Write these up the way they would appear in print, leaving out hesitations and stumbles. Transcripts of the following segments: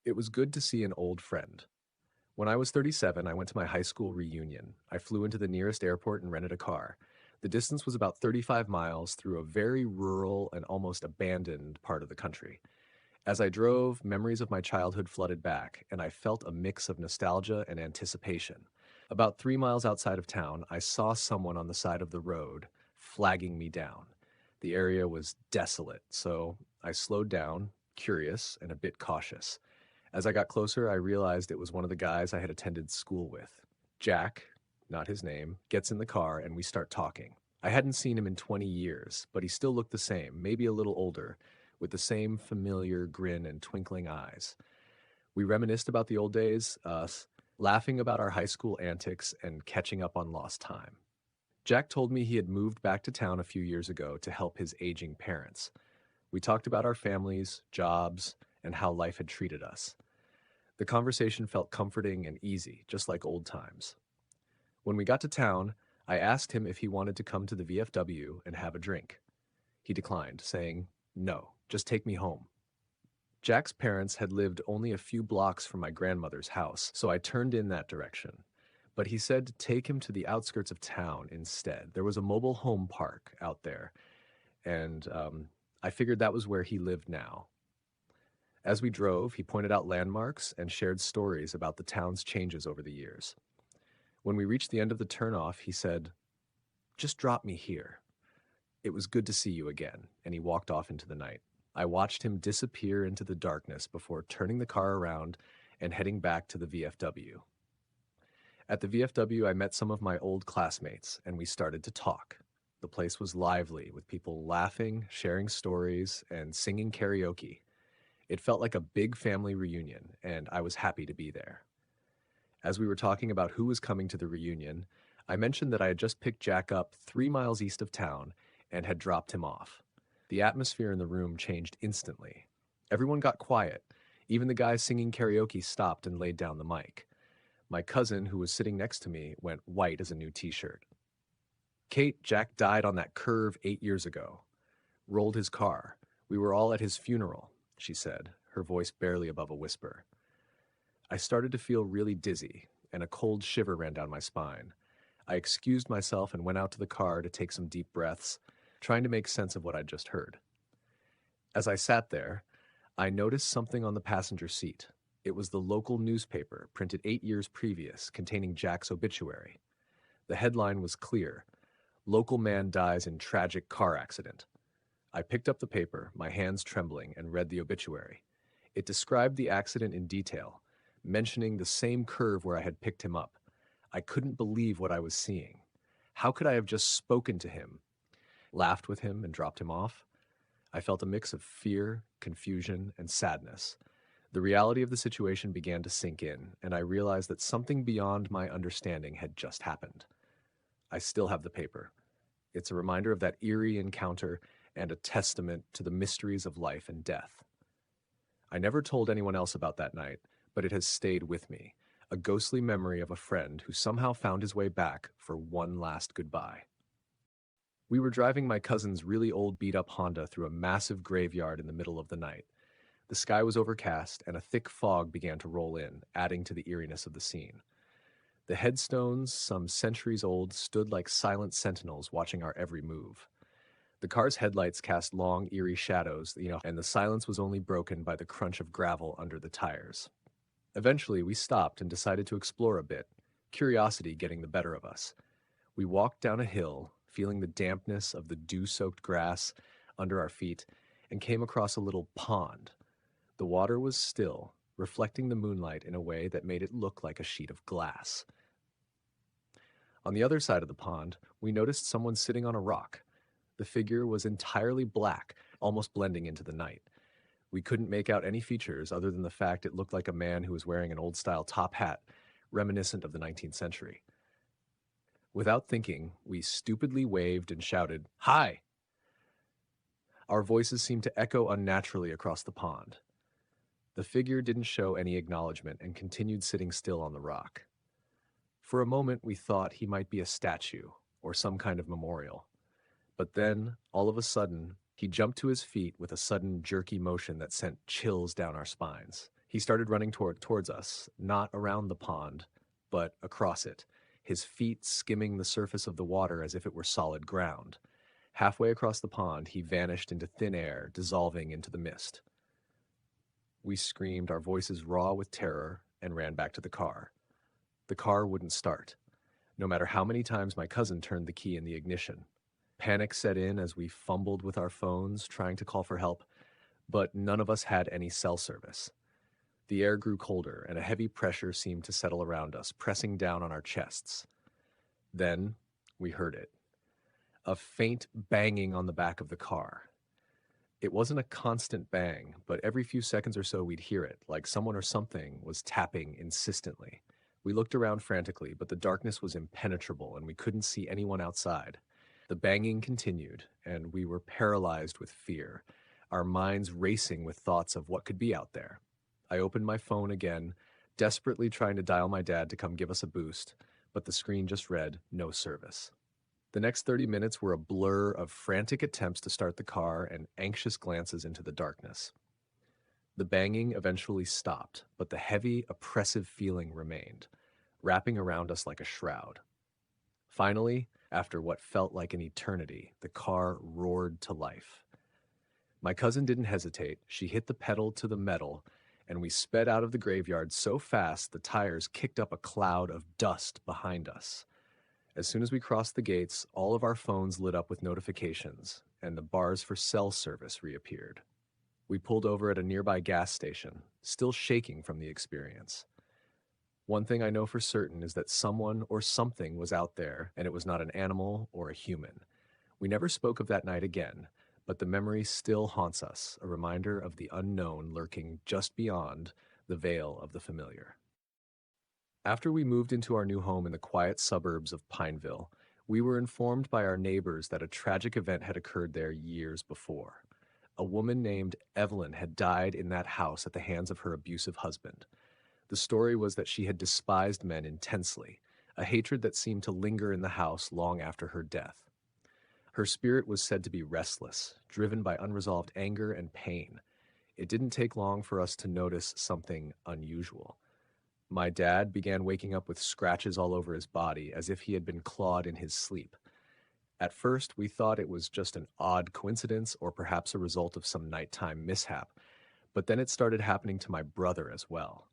It was good to see an old friend. When I was 37, I went to my high school reunion. I flew into the nearest airport and rented a car. The distance was about 35 miles through a very rural and almost abandoned part of the country. As I drove, memories of my childhood flooded back, and I felt a mix of nostalgia and anticipation. About 3 miles outside of town, I saw someone on the side of the road flagging me down. The area was desolate, so I slowed down, curious and a bit cautious. As I got closer, I realized it was one of the guys I had attended school with. Jack, not his name, gets in the car and we start talking. I hadn't seen him in 20 years, but he still looked the same, maybe a little older, with the same familiar grin and twinkling eyes. We reminisced about the old days, us, laughing about our high school antics and catching up on lost time. Jack told me he had moved back to town a few years ago to help his aging parents. We talked about our families, jobs, and how life had treated us. The conversation felt comforting and easy, just like old times. When we got to town, I asked him if he wanted to come to the VFW and have a drink. He declined, saying, "No, just take me home." Jack's parents had lived only a few blocks from my grandmother's house, so I turned in that direction. But he said to take him to the outskirts of town instead. There was a mobile home park out there, and I figured that was where he lived now. As we drove, he pointed out landmarks and shared stories about the town's changes over the years. When we reached the end of the turnoff, he said, "Just drop me here. It was good to see you again," and he walked off into the night. I watched him disappear into the darkness before turning the car around and heading back to the VFW. At the VFW, I met some of my old classmates, and we started to talk. The place was lively, with people laughing, sharing stories, and singing karaoke. It felt like a big family reunion, and I was happy to be there. As we were talking about who was coming to the reunion, I mentioned that I had just picked Jack up 3 miles east of town and had dropped him off. The atmosphere in the room changed instantly. Everyone got quiet. Even the guy singing karaoke stopped and laid down the mic. My cousin, who was sitting next to me, went white as a new t-shirt. "Kate, Jack died on that curve 8 years ago. Rolled his car. We were all at his funeral," she said, her voice barely above a whisper. I started to feel really dizzy, and a cold shiver ran down my spine. I excused myself and went out to the car to take some deep breaths, trying to make sense of what I'd just heard. As I sat there, I noticed something on the passenger seat. It was the local newspaper, printed 8 years previous, containing Jack's obituary. The headline was clear: "Local man dies in tragic car accident." I picked up the paper, my hands trembling, and read the obituary. It described the accident in detail, mentioning the same curve where I had picked him up. I couldn't believe what I was seeing. How could I have just spoken to him, laughed with him, and dropped him off? I felt a mix of fear, confusion, and sadness. The reality of the situation began to sink in, and I realized that something beyond my understanding had just happened. I still have the paper. It's a reminder of that eerie encounter and a testament to the mysteries of life and death. I never told anyone else about that night, but it has stayed with me, a ghostly memory of a friend who somehow found his way back for one last goodbye. We were driving my cousin's really old beat-up Honda through a massive graveyard in the middle of the night. The sky was overcast, and a thick fog began to roll in, adding to the eeriness of the scene. The headstones, some centuries old, stood like silent sentinels watching our every move. The car's headlights cast long, eerie shadows, and the silence was only broken by the crunch of gravel under the tires. Eventually, we stopped and decided to explore a bit, curiosity getting the better of us. We walked down a hill, feeling the dampness of the dew-soaked grass under our feet, and came across a little pond. The water was still, reflecting the moonlight in a way that made it look like a sheet of glass. On the other side of the pond, we noticed someone sitting on a rock. The figure was entirely black, almost blending into the night. We couldn't make out any features other than the fact it looked like a man who was wearing an old-style top hat, reminiscent of the 19th century. Without thinking, we stupidly waved and shouted, "Hi!" Our voices seemed to echo unnaturally across the pond. The figure didn't show any acknowledgement and continued sitting still on the rock. For a moment, we thought he might be a statue or some kind of memorial. But then, all of a sudden, he jumped to his feet with a sudden jerky motion that sent chills down our spines. He started running towards us, not around the pond, but across it, his feet skimming the surface of the water as if it were solid ground. Halfway across the pond, he vanished into thin air, dissolving into the mist. We screamed, our voices raw with terror, and ran back to the car. The car wouldn't start, no matter how many times my cousin turned the key in the ignition. Panic set in as we fumbled with our phones, trying to call for help, but none of us had any cell service. The air grew colder, and a heavy pressure seemed to settle around us, pressing down on our chests. Then we heard it. A faint banging on the back of the car. It wasn't a constant bang, but every few seconds or so we'd hear it, like someone or something was tapping insistently. We looked around frantically, but the darkness was impenetrable and we couldn't see anyone outside. The banging continued, and we were paralyzed with fear, our minds racing with thoughts of what could be out there. I opened my phone again, desperately trying to dial my dad to come give us a boost, but the screen just read, "No service." The next 30 minutes were a blur of frantic attempts to start the car and anxious glances into the darkness. The banging eventually stopped, but the heavy, oppressive feeling remained, wrapping around us like a shroud. Finally, after what felt like an eternity, the car roared to life. My cousin didn't hesitate. She hit the pedal to the metal, and we sped out of the graveyard so fast the tires kicked up a cloud of dust behind us. As soon as we crossed the gates, all of our phones lit up with notifications, and the bars for cell service reappeared. We pulled over at a nearby gas station, still shaking from the experience. One thing I know for certain is that someone or something was out there, and it was not an animal or a human. We never spoke of that night again, but the memory still haunts us, a reminder of the unknown lurking just beyond the veil of the familiar. After we moved into our new home in the quiet suburbs of Pineville, we were informed by our neighbors that a tragic event had occurred there years before. A woman named Evelyn had died in that house at the hands of her abusive husband. The story was that she had despised men intensely, a hatred that seemed to linger in the house long after her death. Her spirit was said to be restless, driven by unresolved anger and pain. It didn't take long for us to notice something unusual. My dad began waking up with scratches all over his body, as if he had been clawed in his sleep. At first, we thought it was just an odd coincidence or perhaps a result of some nighttime mishap, but then it started happening to my brother as well.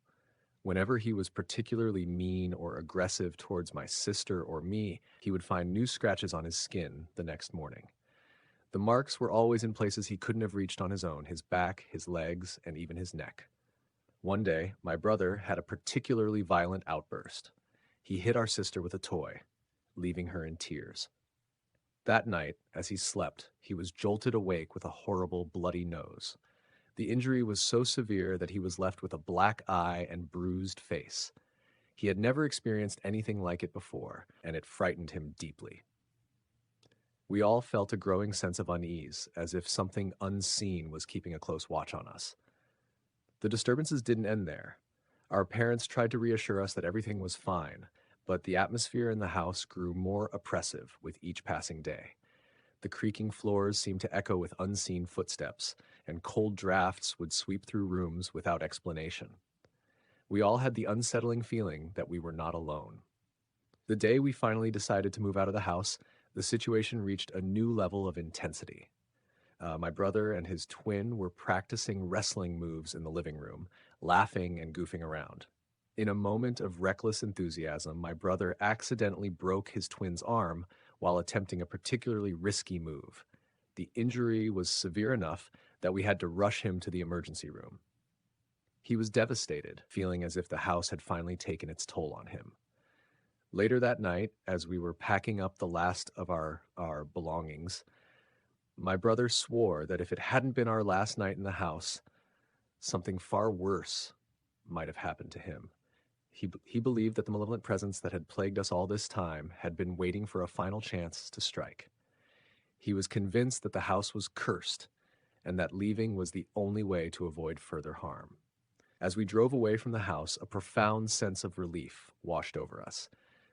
Whenever he was particularly mean or aggressive towards my sister or me, he would find new scratches on his skin the next morning. The marks were always in places he couldn't have reached on his own: his back, his legs, and even his neck. One day, my brother had a particularly violent outburst. He hit our sister with a toy, leaving her in tears. That night, as he slept, he was jolted awake with a horrible bloody nose. The injury was so severe that he was left with a black eye and bruised face. He had never experienced anything like it before, and it frightened him deeply. We all felt a growing sense of unease, as if something unseen was keeping a close watch on us. The disturbances didn't end there. Our parents tried to reassure us that everything was fine, but the atmosphere in the house grew more oppressive with each passing day. The creaking floors seemed to echo with unseen footsteps, and cold drafts would sweep through rooms without explanation. We all had the unsettling feeling that we were not alone. The day we finally decided to move out of the house, the situation reached a new level of intensity. My brother and his twin were practicing wrestling moves in the living room, laughing and goofing around. In a moment of reckless enthusiasm, my brother accidentally broke his twin's arm while attempting a particularly risky move. The injury was severe enough that we had to rush him to the emergency room. He was devastated, feeling as if the house had finally taken its toll on him. Later that night, as we were packing up the last of our belongings, my brother swore that if it hadn't been our last night in the house, something far worse might have happened to him. He believed that the malevolent presence that had plagued us all this time had been waiting for a final chance to strike. He was convinced that the house was cursed and that leaving was the only way to avoid further harm. As we drove away from the house, a profound sense of relief washed over us.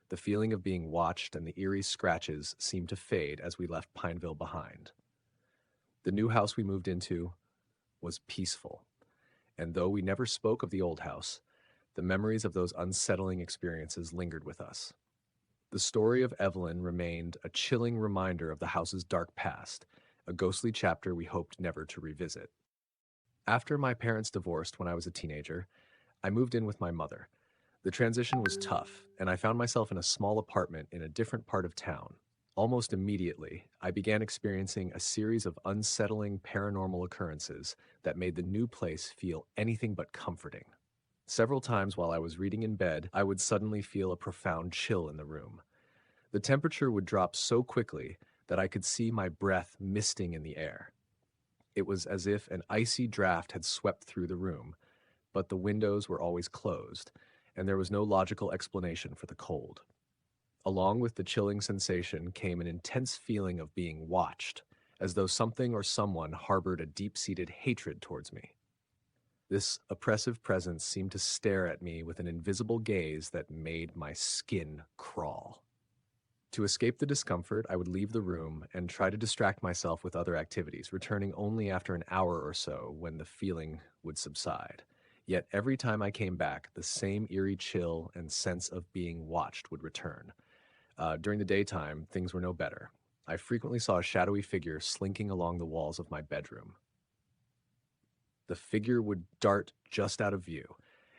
The feeling of being watched and the eerie scratches seemed to fade as we left Pineville behind. The new house we moved into was peaceful. and though we never spoke of the old house, the memories of those unsettling experiences lingered with us. The story of Evelyn remained a chilling reminder of the house's dark past, a ghostly chapter we hoped never to revisit. After my parents divorced when I was a teenager, I moved in with my mother. The transition was tough, and I found myself in a small apartment in a different part of town. Almost immediately, I began experiencing a series of unsettling paranormal occurrences that made the new place feel anything but comforting. Several times while I was reading in bed, I would suddenly feel a profound chill in the room. The temperature would drop so quickly that I could see my breath misting in the air. It was as if an icy draft had swept through the room, but the windows were always closed, and there was no logical explanation for the cold. Along with the chilling sensation came an intense feeling of being watched, as though something or someone harbored a deep-seated hatred towards me. This oppressive presence seemed to stare at me with an invisible gaze that made my skin crawl. To escape the discomfort, I would leave the room and try to distract myself with other activities, returning only after an hour or so when the feeling would subside. Yet every time I came back, the same eerie chill and sense of being watched would return. During the daytime, things were no better. I frequently saw a shadowy figure slinking along the walls of my bedroom. The figure would dart just out of view,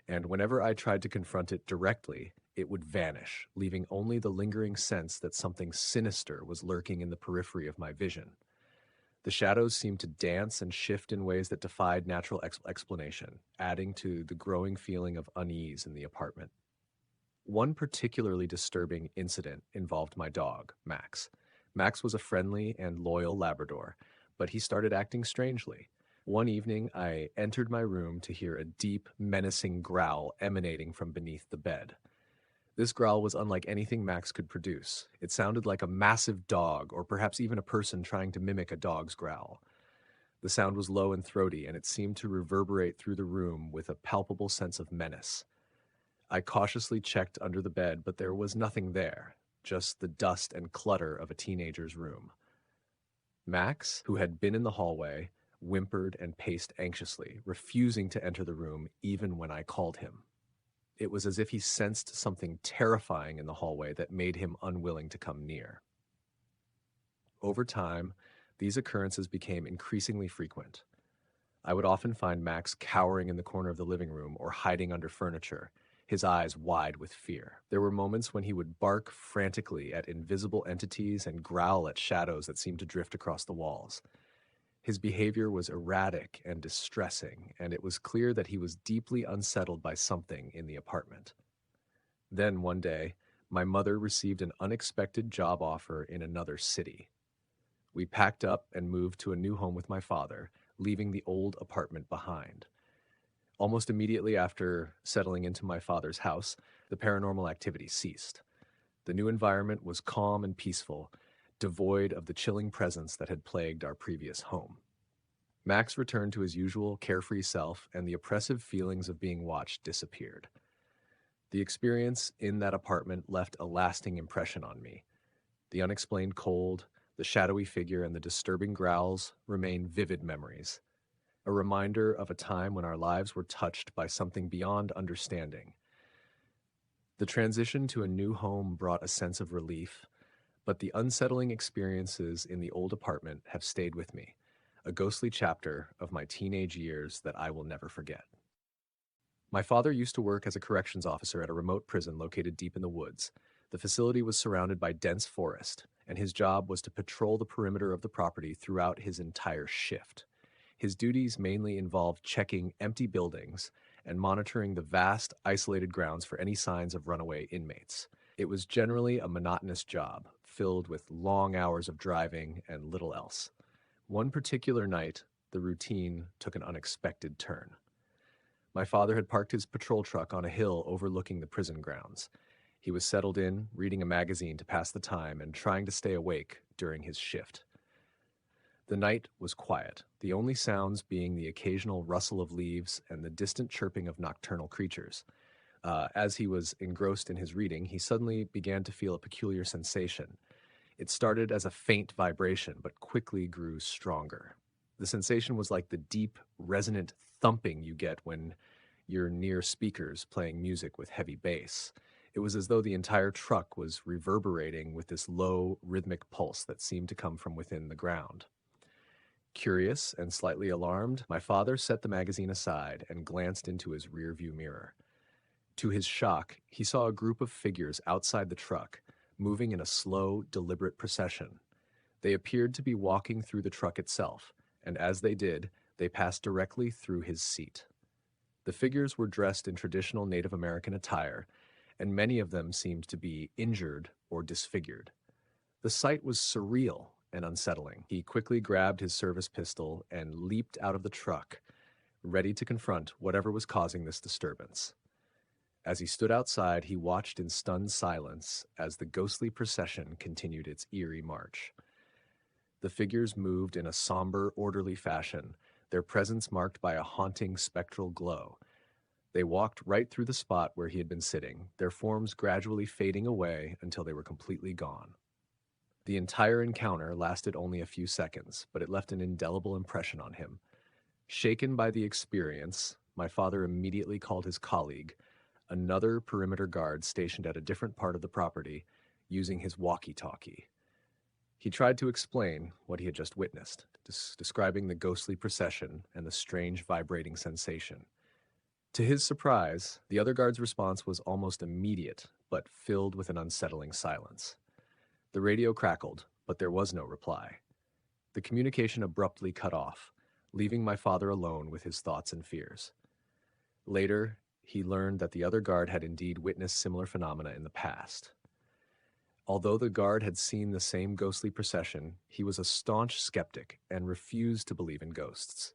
and whenever I tried to confront it directly, it would vanish, leaving only the lingering sense that something sinister was lurking in the periphery of my vision. The shadows seemed to dance and shift in ways that defied natural explanation, adding to the growing feeling of unease in the apartment. One particularly disturbing incident involved my dog, Max. Max was a friendly and loyal Labrador, but he started acting strangely. One evening, I entered my room to hear a deep, menacing growl emanating from beneath the bed. This growl was unlike anything Max could produce. It sounded like a massive dog, or perhaps even a person trying to mimic a dog's growl. The sound was low and throaty, and it seemed to reverberate through the room with a palpable sense of menace. I cautiously checked under the bed, but there was nothing there, just the dust and clutter of a teenager's room. Max, who had been in the hallway, whimpered and paced anxiously, refusing to enter the room even when I called him. It was as if he sensed something terrifying in the hallway that made him unwilling to come near. Over time, these occurrences became increasingly frequent. I would often find Max cowering in the corner of the living room or hiding under furniture, his eyes wide with fear. There were moments when he would bark frantically at invisible entities and growl at shadows that seemed to drift across the walls. His behavior was erratic and distressing, and it was clear that he was deeply unsettled by something in the apartment. Then, one day, my mother received an unexpected job offer in another city. We packed up and moved to a new home with my father, leaving the old apartment behind. Almost immediately after settling into my father's house, the paranormal activity ceased. The new environment was calm and peaceful, devoid of the chilling presence that had plagued our previous home. Max returned to his usual carefree self, and the oppressive feelings of being watched disappeared. The experience in that apartment left a lasting impression on me. The unexplained cold, the shadowy figure, and the disturbing growls remain vivid memories, a reminder of a time when our lives were touched by something beyond understanding. The transition to a new home brought a sense of relief, but the unsettling experiences in the old apartment have stayed with me, a ghostly chapter of my teenage years that I will never forget. My father used to work as a corrections officer at a remote prison located deep in the woods. The facility was surrounded by dense forest, and his job was to patrol the perimeter of the property throughout his entire shift. His duties mainly involved checking empty buildings and monitoring the vast, isolated grounds for any signs of runaway inmates. It was generally a monotonous job, filled with long hours of driving and little else. One particular night, the routine took an unexpected turn. My father had parked his patrol truck on a hill overlooking the prison grounds. He was settled in, reading a magazine to pass the time and trying to stay awake during his shift. The night was quiet, the only sounds being the occasional rustle of leaves and the distant chirping of nocturnal creatures. As he was engrossed in his reading, he suddenly began to feel a peculiar sensation. It started as a faint vibration, but quickly grew stronger. The sensation was like the deep, resonant thumping you get when you're near speakers playing music with heavy bass. It was as though the entire truck was reverberating with this low, rhythmic pulse that seemed to come from within the ground. Curious and slightly alarmed, my father set the magazine aside and glanced into his rearview mirror. To his shock, he saw a group of figures outside the truck, moving in a slow, deliberate procession. They appeared to be walking through the truck itself, and as they did, they passed directly through his seat. The figures were dressed in traditional Native American attire, and many of them seemed to be injured or disfigured. The sight was surreal and unsettling. He quickly grabbed his service pistol and leaped out of the truck, ready to confront whatever was causing this disturbance. As he stood outside, he watched in stunned silence as the ghostly procession continued its eerie march. The figures moved in a somber, orderly fashion, their presence marked by a haunting spectral glow. They walked right through the spot where he had been sitting, their forms gradually fading away until they were completely gone. The entire encounter lasted only a few seconds, but it left an indelible impression on him. Shaken by the experience, my father immediately called his colleague, another perimeter guard stationed at a different part of the property, using his walkie-talkie. He tried to explain what he had just witnessed, describing the ghostly procession and the strange vibrating sensation. To his surprise, the other guard's response was almost immediate, but filled with an unsettling silence. The radio crackled, but there was no reply. The communication abruptly cut off, leaving my father alone with his thoughts and fears. Later, he learned that the other guard had indeed witnessed similar phenomena in the past. Although the guard had seen the same ghostly procession, he was a staunch skeptic and refused to believe in ghosts.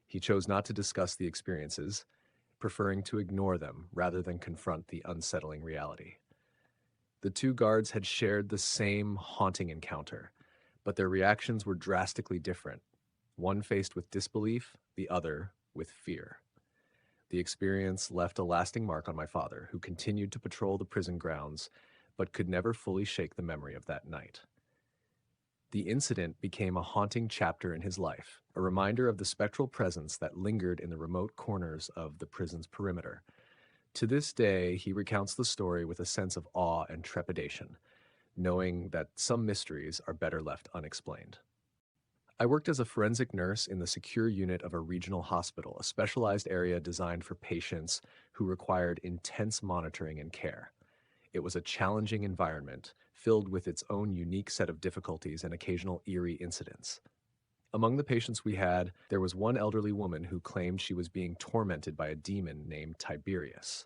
He chose not to discuss the experiences, preferring to ignore them rather than confront the unsettling reality. The two guards had shared the same haunting encounter, but their reactions were drastically different, one faced with disbelief, the other with fear. The experience left a lasting mark on my father, who continued to patrol the prison grounds, but could never fully shake the memory of that night. The incident became a haunting chapter in his life, a reminder of the spectral presence that lingered in the remote corners of the prison's perimeter. To this day, he recounts the story with a sense of awe and trepidation, knowing that some mysteries are better left unexplained. I worked as a forensic nurse in the secure unit of a regional hospital, a specialized area designed for patients who required intense monitoring and care. It was a challenging environment, filled with its own unique set of difficulties and occasional eerie incidents. Among the patients we had, there was one elderly woman who claimed she was being tormented by a demon named Tiberius.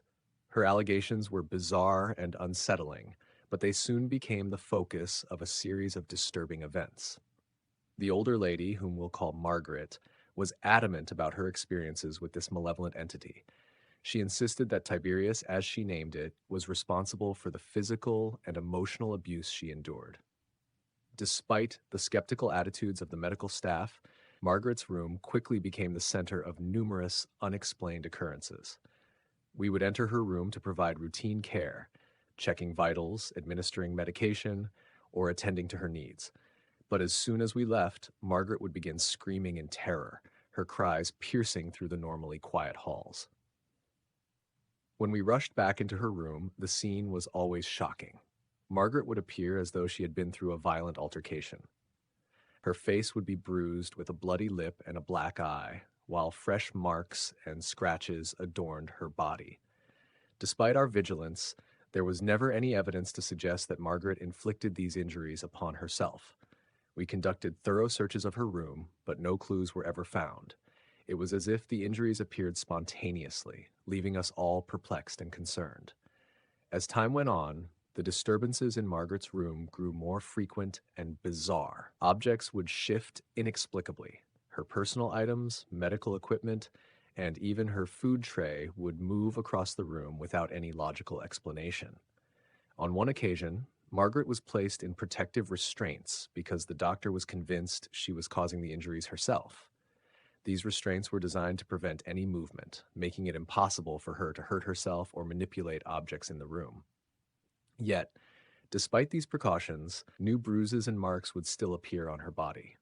Her allegations were bizarre and unsettling, but they soon became the focus of a series of disturbing events. The older lady, whom we'll call Margaret, was adamant about her experiences with this malevolent entity. She insisted that Tiberius, as she named it, was responsible for the physical and emotional abuse she endured. Despite the skeptical attitudes of the medical staff, Margaret's room quickly became the center of numerous unexplained occurrences. We would enter her room to provide routine care, checking vitals, administering medication, or attending to her needs. But as soon as we left, Margaret would begin screaming in terror, her cries piercing through the normally quiet halls. When we rushed back into her room, the scene was always shocking. Margaret would appear as though she had been through a violent altercation. Her face would be bruised with a bloody lip and a black eye, while fresh marks and scratches adorned her body. Despite our vigilance, there was never any evidence to suggest that Margaret inflicted these injuries upon herself. We conducted thorough searches of her room, but no clues were ever found. It was as if the injuries appeared spontaneously, leaving us all perplexed and concerned. As time went on, the disturbances in Margaret's room grew more frequent and bizarre. Objects would shift inexplicably. Her personal items, medical equipment, and even her food tray would move across the room without any logical explanation. On one occasion, Margaret was placed in protective restraints because the doctor was convinced she was causing the injuries herself. These restraints were designed to prevent any movement, making it impossible for her to hurt herself or manipulate objects in the room. Yet, despite these precautions, new bruises and marks would still appear on her body.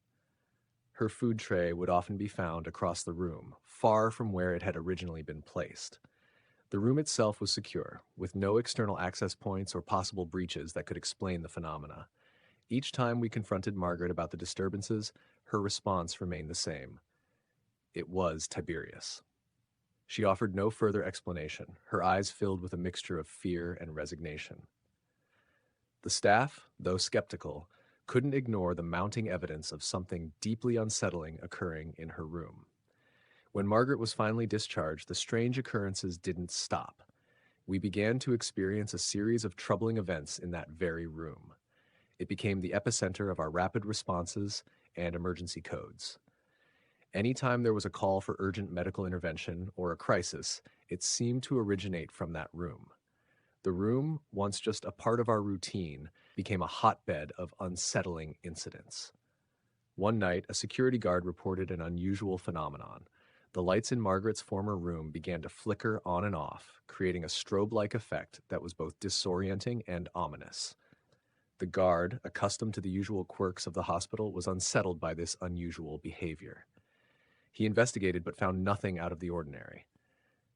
Her food tray would often be found across the room, far from where it had originally been placed. The room itself was secure, with no external access points or possible breaches that could explain the phenomena. Each time we confronted Margaret about the disturbances, her response remained the same. It was Tiberius. She offered no further explanation, her eyes filled with a mixture of fear and resignation. The staff, though skeptical, couldn't ignore the mounting evidence of something deeply unsettling occurring in her room. When Margaret was finally discharged, the strange occurrences didn't stop. We began to experience a series of troubling events in that very room. It became the epicenter of our rapid responses and emergency codes. Anytime there was a call for urgent medical intervention or a crisis, it seemed to originate from that room. The room, once just a part of our routine, became a hotbed of unsettling incidents. One night, a security guard reported an unusual phenomenon. The lights in Margaret's former room began to flicker on and off, creating a strobe-like effect that was both disorienting and ominous. The guard, accustomed to the usual quirks of the hospital, was unsettled by this unusual behavior. He investigated but found nothing out of the ordinary.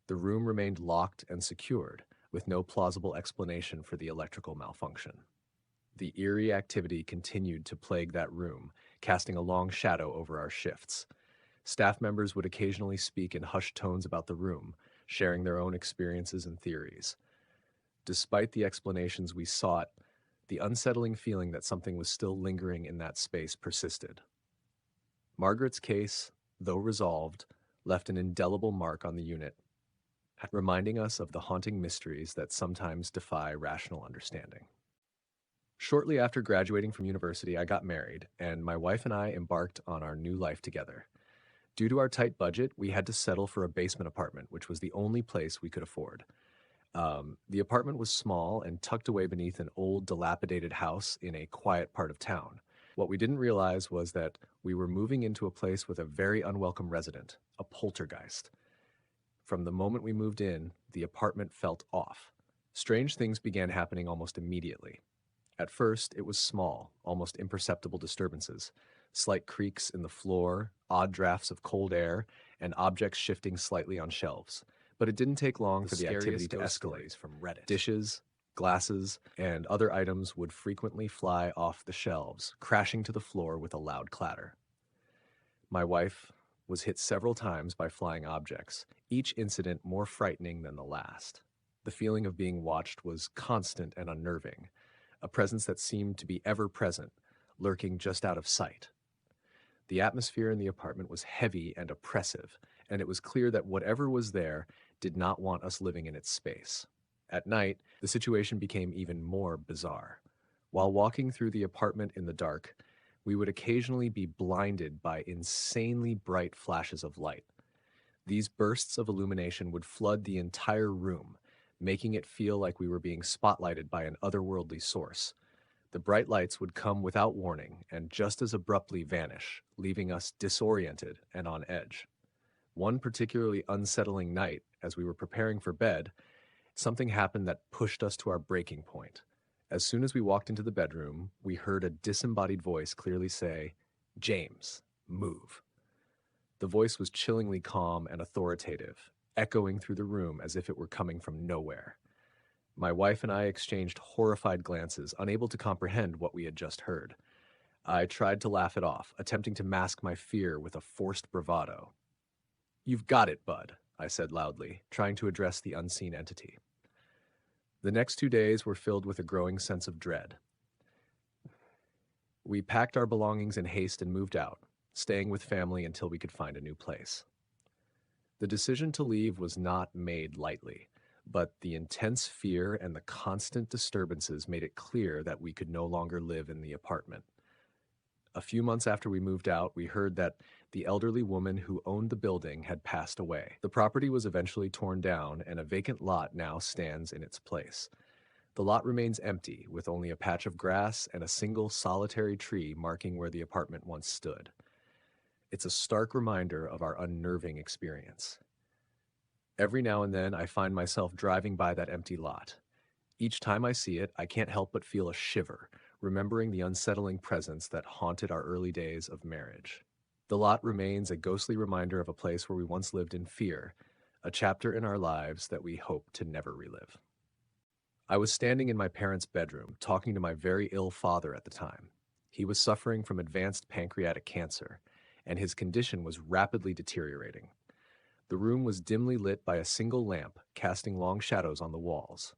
The room remained locked and secured, with no plausible explanation for the electrical malfunction. The eerie activity continued to plague that room, casting a long shadow over our shifts. Staff members would occasionally speak in hushed tones about the room, sharing their own experiences and theories. Despite the explanations we sought, the unsettling feeling that something was still lingering in that space persisted. Margaret's case, though resolved, left an indelible mark on the unit, reminding us of the haunting mysteries that sometimes defy rational understanding. Shortly after graduating from university, I got married, and my wife and I embarked on our new life together. Due to our tight budget, we had to settle for a basement apartment, which was the only place we could afford. The apartment was small and tucked away beneath an old, dilapidated house in a quiet part of town. What we didn't realize was that we were moving into a place with a very unwelcome resident, a poltergeist. From the moment we moved in, the apartment felt off. Strange things began happening almost immediately. At first, it was small, almost imperceptible disturbances, slight creaks in the floor, odd drafts of cold air, and objects shifting slightly on shelves. But it didn't take long for the activity to escalate. From Reddit. Dishes, glasses, and other items would frequently fly off the shelves, crashing to the floor with a loud clatter. My wife was hit several times by flying objects, each incident more frightening than the last. The feeling of being watched was constant and unnerving, a presence that seemed to be ever present, lurking just out of sight. The atmosphere in the apartment was heavy and oppressive, and it was clear that whatever was there did not want us living in its space. At night, the situation became even more bizarre. While walking through the apartment in the dark, we would occasionally be blinded by insanely bright flashes of light. These bursts of illumination would flood the entire room, making it feel like we were being spotlighted by an otherworldly source. The bright lights would come without warning and just as abruptly vanish, leaving us disoriented and on edge. One particularly unsettling night, as we were preparing for bed, something happened that pushed us to our breaking point. As soon as we walked into the bedroom, we heard a disembodied voice clearly say, "James, move." The voice was chillingly calm and authoritative, echoing through the room as if it were coming from nowhere. My wife and I exchanged horrified glances, unable to comprehend what we had just heard. I tried to laugh it off, attempting to mask my fear with a forced bravado. "You've got it, bud," I said loudly, trying to address the unseen entity. The next 2 days were filled with a growing sense of dread. We packed our belongings in haste and moved out, staying with family until we could find a new place. The decision to leave was not made lightly, but the intense fear and the constant disturbances made it clear that we could no longer live in the apartment. A few months after we moved out, we heard that the elderly woman who owned the building had passed away. The property was eventually torn down, and a vacant lot now stands in its place. The lot remains empty, with only a patch of grass and a single solitary tree marking where the apartment once stood. It's a stark reminder of our unnerving experience. Every now and then, I find myself driving by that empty lot. Each time I see it, I can't help but feel a shiver, remembering the unsettling presence that haunted our early days of marriage. The lot remains a ghostly reminder of a place where we once lived in fear, a chapter in our lives that we hope to never relive. I was standing in my parents' bedroom, talking to my very ill father at the time. He was suffering from advanced pancreatic cancer, and his condition was rapidly deteriorating. The room was dimly lit by a single lamp, casting long shadows on the walls.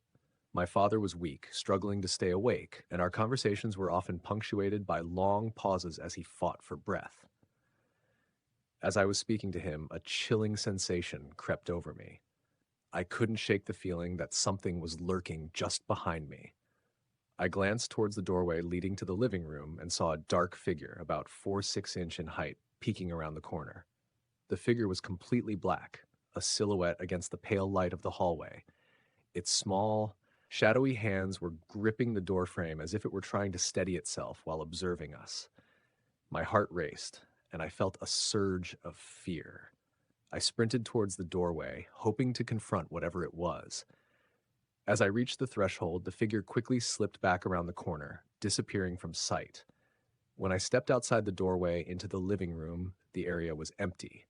My father was weak, struggling to stay awake, and our conversations were often punctuated by long pauses as he fought for breath. As I was speaking to him, a chilling sensation crept over me. I couldn't shake the feeling that something was lurking just behind me. I glanced towards the doorway leading to the living room and saw a dark figure about 4 6 inch in height peeking around the corner. The figure was completely black, a silhouette against the pale light of the hallway. Its small, shadowy hands were gripping the doorframe as if it were trying to steady itself while observing us. My heart raced, and I felt a surge of fear. I sprinted towards the doorway, hoping to confront whatever it was. As I reached the threshold, the figure quickly slipped back around the corner, disappearing from sight. When I stepped outside the doorway into the living room, the area was empty.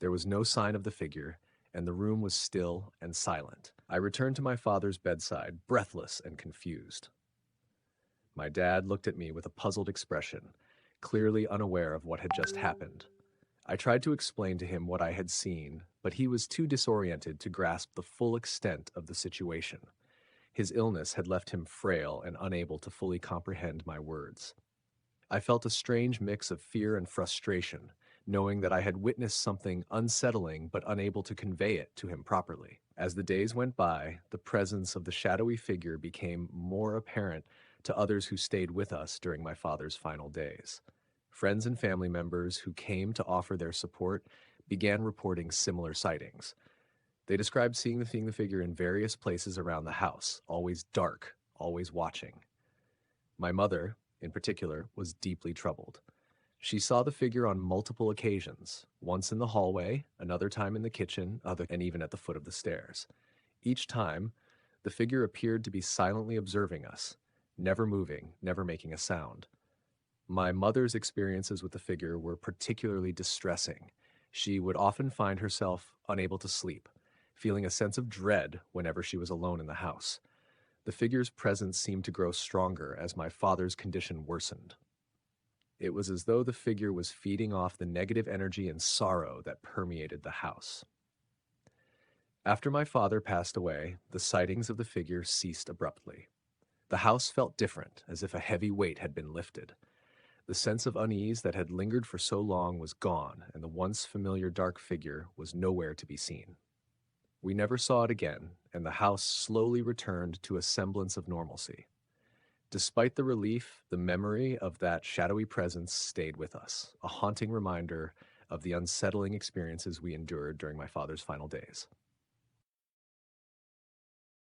There was no sign of the figure, and the room was still and silent. I returned to my father's bedside, breathless and confused. My dad looked at me with a puzzled expression, clearly unaware of what had just happened. I tried to explain to him what I had seen, but he was too disoriented to grasp the full extent of the situation. His illness had left him frail and unable to fully comprehend my words. I felt a strange mix of fear and frustration, knowing that I had witnessed something unsettling but unable to convey it to him properly. As the days went by, the presence of the shadowy figure became more apparent to others who stayed with us during my father's final days. Friends and family members who came to offer their support began reporting similar sightings. They described seeing the figure in various places around the house, always dark, always watching. My mother, in particular, was deeply troubled. She saw the figure on multiple occasions, once in the hallway, another time in the kitchen, and even at the foot of the stairs. Each time, the figure appeared to be silently observing us, never moving, never making a sound. My mother's experiences with the figure were particularly distressing. She would often find herself unable to sleep, feeling a sense of dread whenever she was alone in the house. The figure's presence seemed to grow stronger as my father's condition worsened. It was as though the figure was feeding off the negative energy and sorrow that permeated the house. After my father passed away, the sightings of the figure ceased abruptly. The house felt different, as if a heavy weight had been lifted. The sense of unease that had lingered for so long was gone, and the once familiar dark figure was nowhere to be seen. We never saw it again, and the house slowly returned to a semblance of normalcy. Despite the relief, the memory of that shadowy presence stayed with us, a haunting reminder of the unsettling experiences we endured during my father's final days.